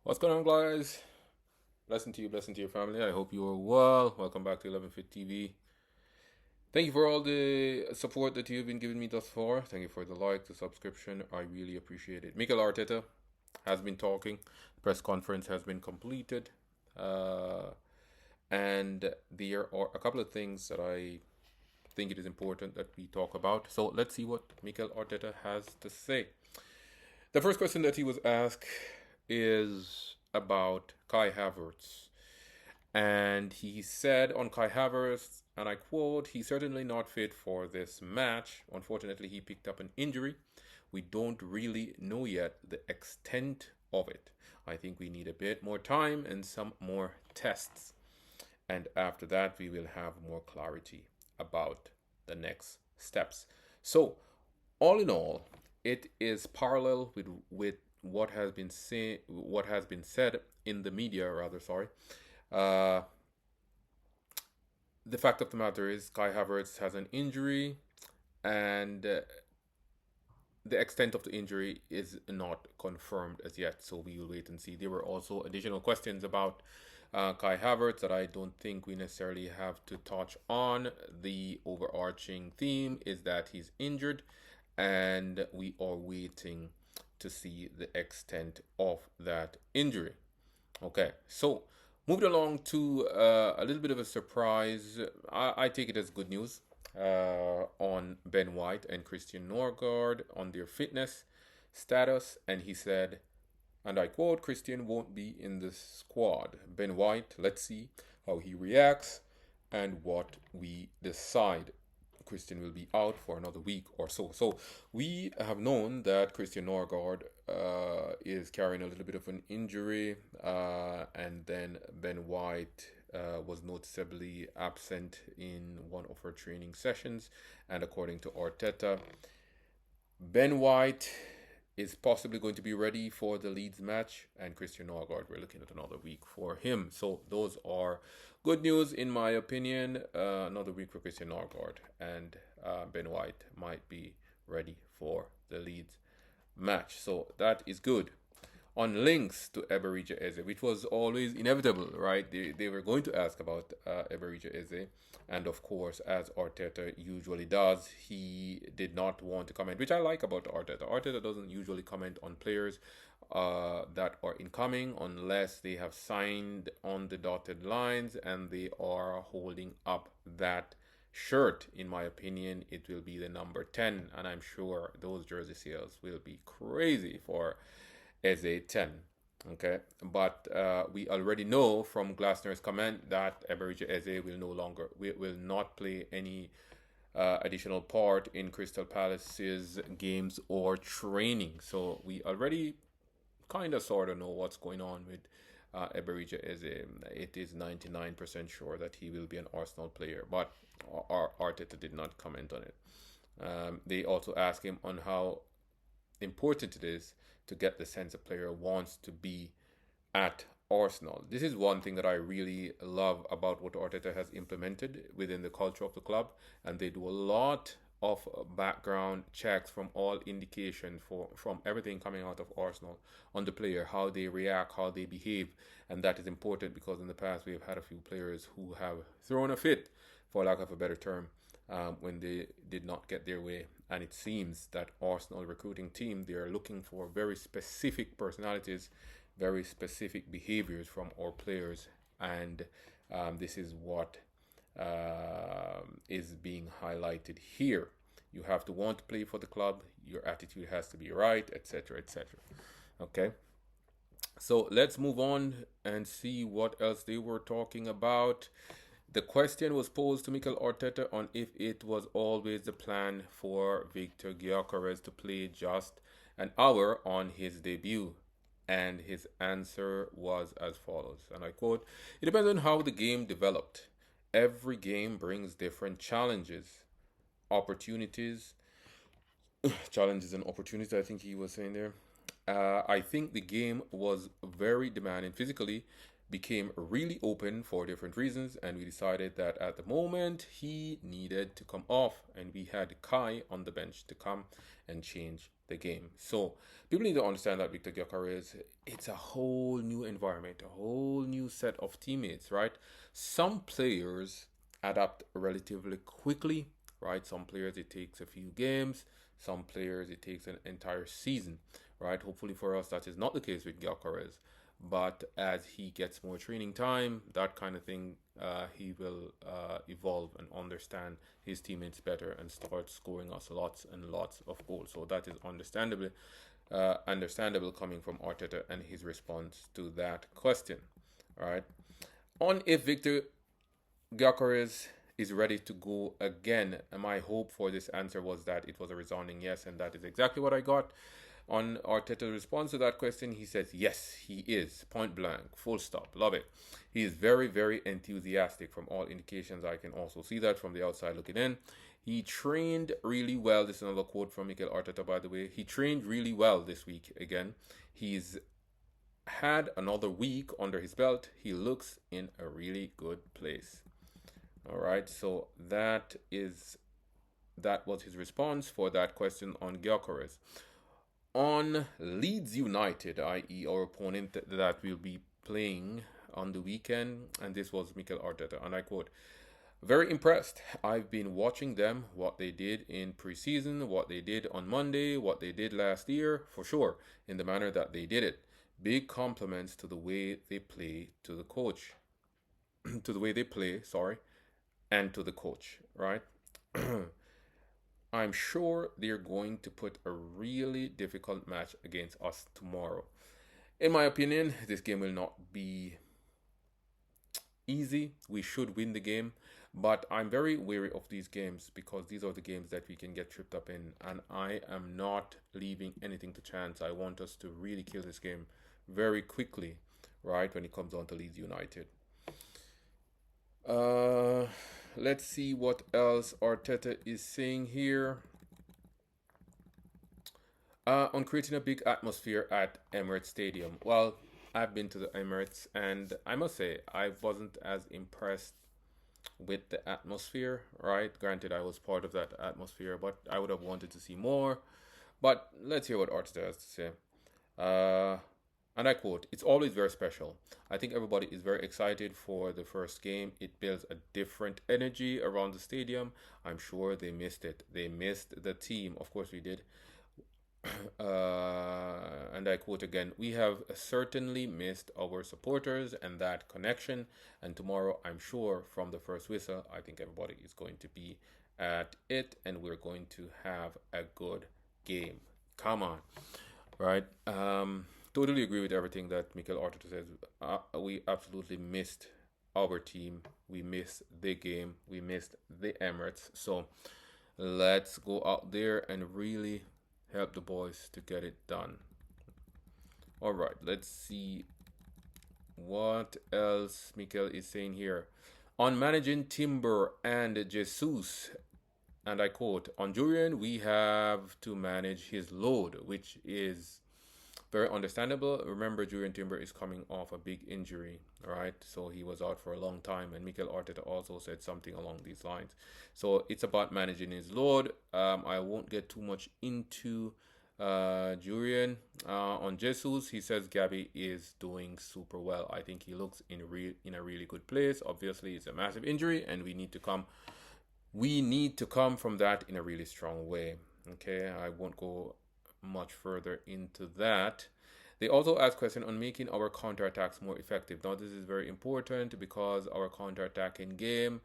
What's going on, guys? Blessing to your family. I hope you are well. Welcome back to 11 Fit TV. Thank you for all the support that you've been giving me thus far. Thank you for the like, the subscription. I really appreciate it. Mikel Arteta has been talking. The press conference has been completed. Uh, and there are a couple of things that I think it is important that we talk about. So let's see what Mikel Arteta has to say. The first question that he was asked is about Kai Havertz. And he said on Kai Havertz, and I quote, "He's certainly not fit for this match. Unfortunately, he picked up an injury. We don't really know yet the extent of it. I think we need a bit more time and some more tests. And after that, we will have more clarity about the next steps." So, all in all, it is parallel with what has been said in the media, rather. Sorry. Uh, the fact of the matter is, Kai Havertz has an injury, and the extent of the injury is not confirmed as yet. So we will wait and see. There were also additional questions about Kai Havertz that I don't think we necessarily have to touch on. The overarching theme is that he's injured, and we are waiting to see the extent of that injury. Okay, so moving along to a little bit of a surprise. I take it as good news on Ben White and Christian Norgard on their fitness status. And he said, and I quote, "Christian won't be in the squad. Ben White, let's see how he reacts and what we decide. Christian will be out for another week or so." So we have known that Christian Norgard is carrying a little bit of an injury, and then Ben White was noticeably absent in one of her training sessions. And according to Arteta, Ben White is possibly going to be ready for the Leeds match, and Christian Norgard, we're looking at another week for him. So those are good news in my opinion. Another week for Christian Norgard, and Ben White might be ready for the Leeds match. So that is good. On links to Eberechi Eze, which was always inevitable, right? They were going to ask about Eberechi Eze. And of course, as Arteta usually does, he did not want to comment, which I like about Arteta. Arteta doesn't usually comment on players that are incoming unless they have signed on the dotted lines and they are holding up that shirt. In my opinion, it will be the number 10, and I'm sure those jersey sales will be crazy for Eze 10. Okay, but we already know from Glasner's comment that Eberechi Eze will not play any additional part in Crystal Palace's games or training. So we already kind of sort of know what's going on with Eberechi Eze. It is 99% sure that he will be an Arsenal player, but Arteta did not comment on it. They also asked him on how important it is to get the sense a player wants to be at Arsenal. This is one thing that I really love about what Arteta has implemented within the culture of the club, and they do a lot of background checks from all indication from everything coming out of Arsenal on the player, how they react, how they behave, and that is important because in the past we have had a few players who have thrown a fit, for lack of a better term, when they did not get their way. And it seems that Arsenal recruiting team, they are looking for very specific personalities, very specific behaviors from our players, and this is what is being highlighted here. You have to want to play for the club, your attitude has to be right, etc., etc. Okay, so let's move on and see what else they were talking about. The question was posed to Mikel Arteta on if it was always the plan for Victor Gyökeres to play just an hour on his debut. And his answer was as follows, and I quote, "It depends on how the game developed. Every game brings different challenges, opportunities, challenges and opportunities," I think he was saying there. I think the game was very demanding physically, became really open for different reasons, and we decided that at the moment he needed to come off, and we had Kai on the bench to come and change the game. So people need to understand that Victor Gyökeres, it's a whole new environment, a whole new set of teammates, right? Some players adapt relatively quickly, right? Some players it takes a few games, some players it takes an entire season, right? Hopefully for us that is not the case with Gyökeres, but as he gets more training time, that kind of thing, he will evolve and understand his teammates better and start scoring us lots and lots of goals. So that is understandable coming from Arteta and his response to that question. All right. On if Victor Gyökeres is ready to go again, and my hope for this answer was that it was a resounding yes, and that is exactly what I got. On Arteta's response to that question, he says, yes, he is. Point blank. Full stop. Love it. He is very, very enthusiastic from all indications. I can also see that from the outside looking in. He trained really well. This is another quote from Mikel Arteta, by the way. He trained really well this week again. He's had another week under his belt. He looks in a really good place. All right. So that was his response for that question on Gyökeres. On Leeds United, i.e. our opponent that will be playing on the weekend, and this was Mikel Arteta, and I quote, very impressed. I've been watching them, what they did in preseason, what they did on Monday, what they did last year, for sure, in the manner that they did it. Big compliments to the way they play to the coach, to the way they play, sorry, and to the coach, right? I'm sure they're going to put a really difficult match against us tomorrow. In my opinion, this game will not be easy. We should win the game, but I'm very wary of these games because these are the games that we can get tripped up in, and I am not leaving anything to chance. I want us to really kill this game very quickly, right, when it comes down to Leeds United. Let's see what else Arteta is saying here. On creating a big atmosphere at Emirates Stadium. Well, I've been to the Emirates, and I must say I wasn't as impressed with the atmosphere, right? Granted, I was part of that atmosphere, but I would have wanted to see more. But let's hear what Arteta has to say. And I quote, it's always very special. I think everybody is very excited for the first game. It builds a different energy around the stadium. I'm sure they missed it. They missed the team. Of course we did. And I quote again, we have certainly missed our supporters and that connection. And tomorrow, I'm sure from the first whistle, I think everybody is going to be at it and we're going to have a good game. Come on. Right? Totally agree with everything that Mikel Arteta says. We absolutely missed our team. We missed the game. We missed the Emirates. So let's go out there and really help the boys to get it done. All right, let's see what else Mikel is saying here. On managing Timber and Jesus, and I quote, on Jurien, we have to manage his load, which is very understandable. Remember, Jurien Timber is coming off a big injury, right? So he was out for a long time, and Mikel Arteta also said something along these lines. So it's about managing his load. I won't get too much into Jurien. On Jesus, he says Gabby is doing super well. I think he looks in a really good place. Obviously, it's a massive injury, and we need to come from that in a really strong way. Okay, I won't go much further into that. They also ask question on making our counterattacks more effective. Now this is very important because our counterattacking game,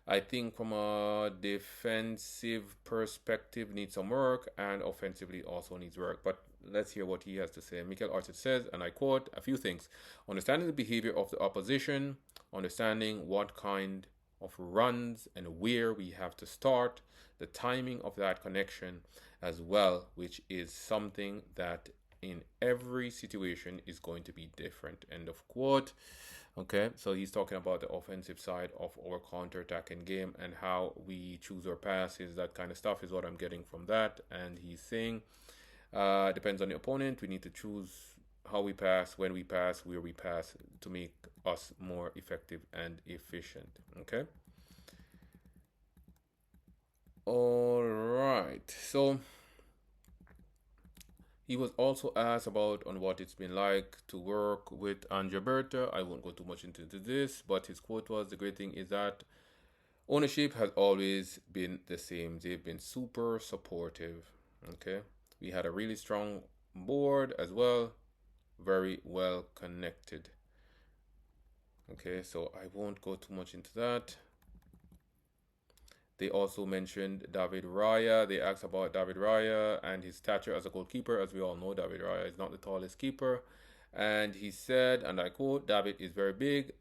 I think from a defensive perspective needs some work and offensively also needs work. But let's hear what he has to say. Mikel Arteta says, and I quote, a few things. Understanding the behavior of the opposition, understanding what kind of runs and where we have to start, the timing of that connection as well, which is something that in every situation is going to be different. End of quote. Okay, so he's talking about the offensive side of our counter-attacking game and how we choose our passes, that kind of stuff is what I'm getting from that. And he's saying, depends on the opponent, we need to choose how we pass, when we pass, where we pass to make us more effective and efficient. Okay. All right. So he was also asked about on what it's been like to work with Andrea Berta. I won't go too much into this, but his quote was, "The great thing is that ownership has always been the same. They've been super supportive." Okay. We had a really strong board as well, very well connected. Okay, so I won't go too much into that. They also mentioned David Raya. They asked about David Raya and his stature as a goalkeeper. As we all know, David Raya is not the tallest keeper. And he said, and I quote, "David is very big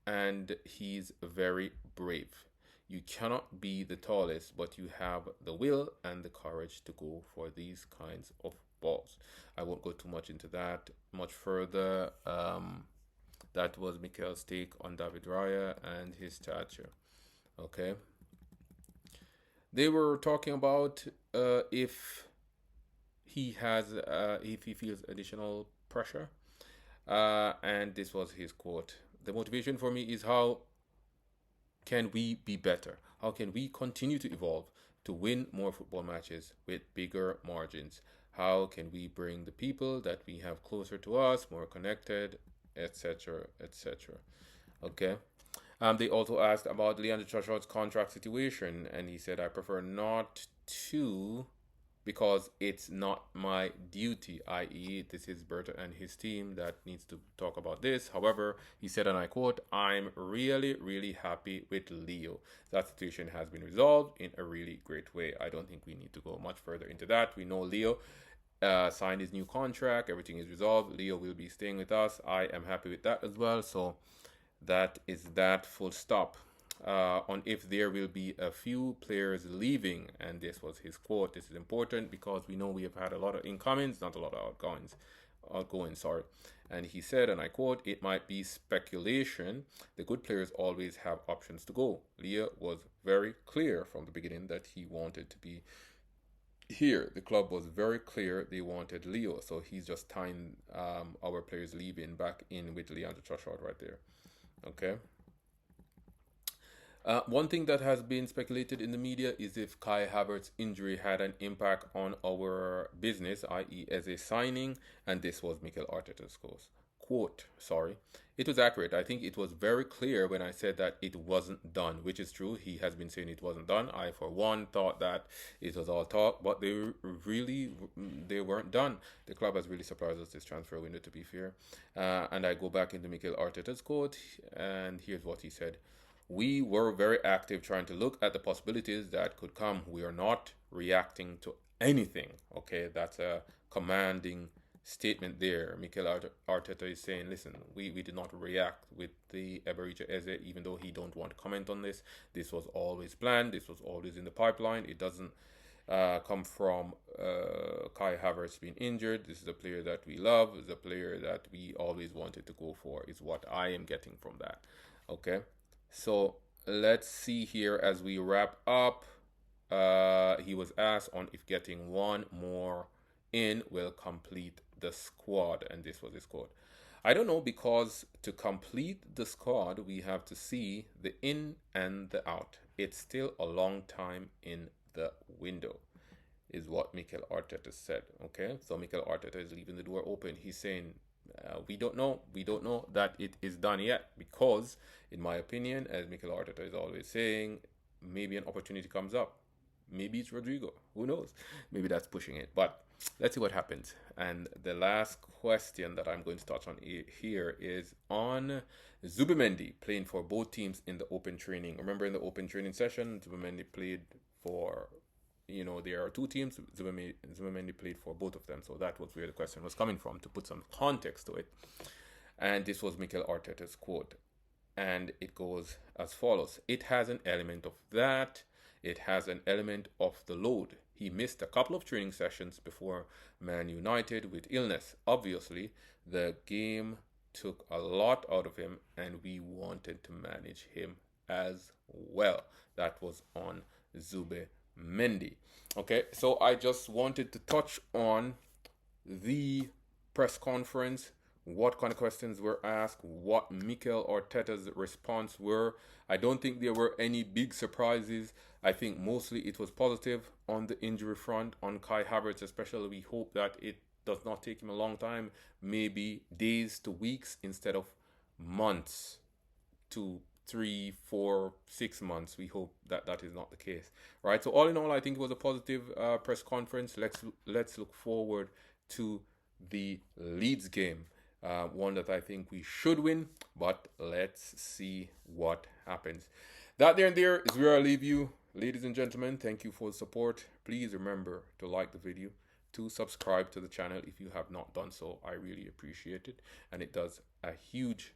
and he's very brave. You cannot be the tallest, but you have the will and the courage to go for these kinds of balls." I won't go too much into that much further. That was Mikel's take on David Raya and his stature. Okay. They were talking about if if he feels additional pressure, and this was his quote: "The motivation for me is how can we be better? How can we continue to evolve to win more football matches with bigger margins? How can we bring the people that we have closer to us, more connected, etc., etc." Okay. They also asked about Leandro Troshade's contract situation, and he said, "I prefer not to because it's not my duty," i.e., this is Berta and his team that needs to talk about this. However, he said, and I quote, "I'm really, really happy with Leo. That situation has been resolved in a really great way." I don't think we need to go much further into that. We know Leo signed his new contract. Everything is resolved. Leo will be staying with us. I am happy with that as well. So that is that, full stop. On if there will be a few players leaving, and this was his quote. This is important because we know we have had a lot of incomings, not a lot of outgoings, sorry. And he said, and I quote, "It might be speculation. The good players always have options to go. Leah was very clear from the beginning that he wanted to be here. The club was very clear they wanted Leo, so he's just tying our players leaving back in with Leandro Trossard right there." Okay. One thing that has been speculated in the media is if Kai Havertz's injury had an impact on our business, i.e., as a signing, and this was Mikel Arteta's quote. Sorry, it was accurate. I think it was very clear when I said that it wasn't done, which is true. He has been saying it wasn't done. I, for one, thought that it was all talk, but they weren't done. The club has really surprised us this transfer window, to be fair. And I go back into Mikel Arteta's quote, and here's what he said: "We were very active trying to look at the possibilities that could come. We are not reacting to anything." Okay, that's a commanding statement there. Mikel Arteta is saying, listen, we did not react with the Eberechi Eze, even though he don't want to comment on this. This was always planned. This was always in the pipeline. It doesn't come from Kai Havertz being injured. This is a player that we love. It's a player that we always wanted to go for, is what I am getting from that. Okay. So let's see here as we wrap up. He was asked on if getting one more in will complete the squad, and this was his quote: "I don't know, because to complete the squad, we have to see the in and the out. It's still a long time in the window," is what Mikel Arteta said. Okay, so Mikel Arteta is leaving the door open. He's saying, we don't know. We don't know that it is done yet because, in my opinion, as Mikel Arteta is always saying, maybe an opportunity comes up. Maybe it's Rodrigo. Who knows? Maybe that's pushing it. But let's see what happens. And the last question that I'm going to touch on here is on Zubimendi playing for both teams in the open training. Remember, in the open training session, Zubimendi played for, there are two teams. Zubimendi played for both of them. So that was where the question was coming from, to put some context to it. And this was Mikel Arteta's quote. And it goes as follows: "It has an element of that. It has an element of the load. He missed a couple of training sessions before Man United with illness. Obviously, the game took a lot out of him, and we wanted to manage him as well." That was on Zube Mendy. Okay, so I just wanted to touch on the press conference, what kind of questions were asked, what Mikel Arteta's response were. I don't think there were any big surprises. I think mostly it was positive on the injury front, on Kai Havertz especially. We hope that it does not take him a long time, maybe days to weeks instead of months to 3, 4, 6 months. We hope that that is not the case, right? So all in all, I think it was a positive press conference. Let's look forward to the Leeds game, one that I think we should win, but let's see what happens. That there and there is where I leave you, ladies and gentlemen. Thank you for the support. Please remember to like the video, to subscribe to the channel if you have not done so. I really appreciate it, and it does a huge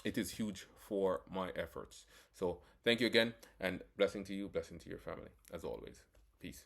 it is huge for my efforts. So thank you again, and blessing to you, blessing to your family, as always. Peace.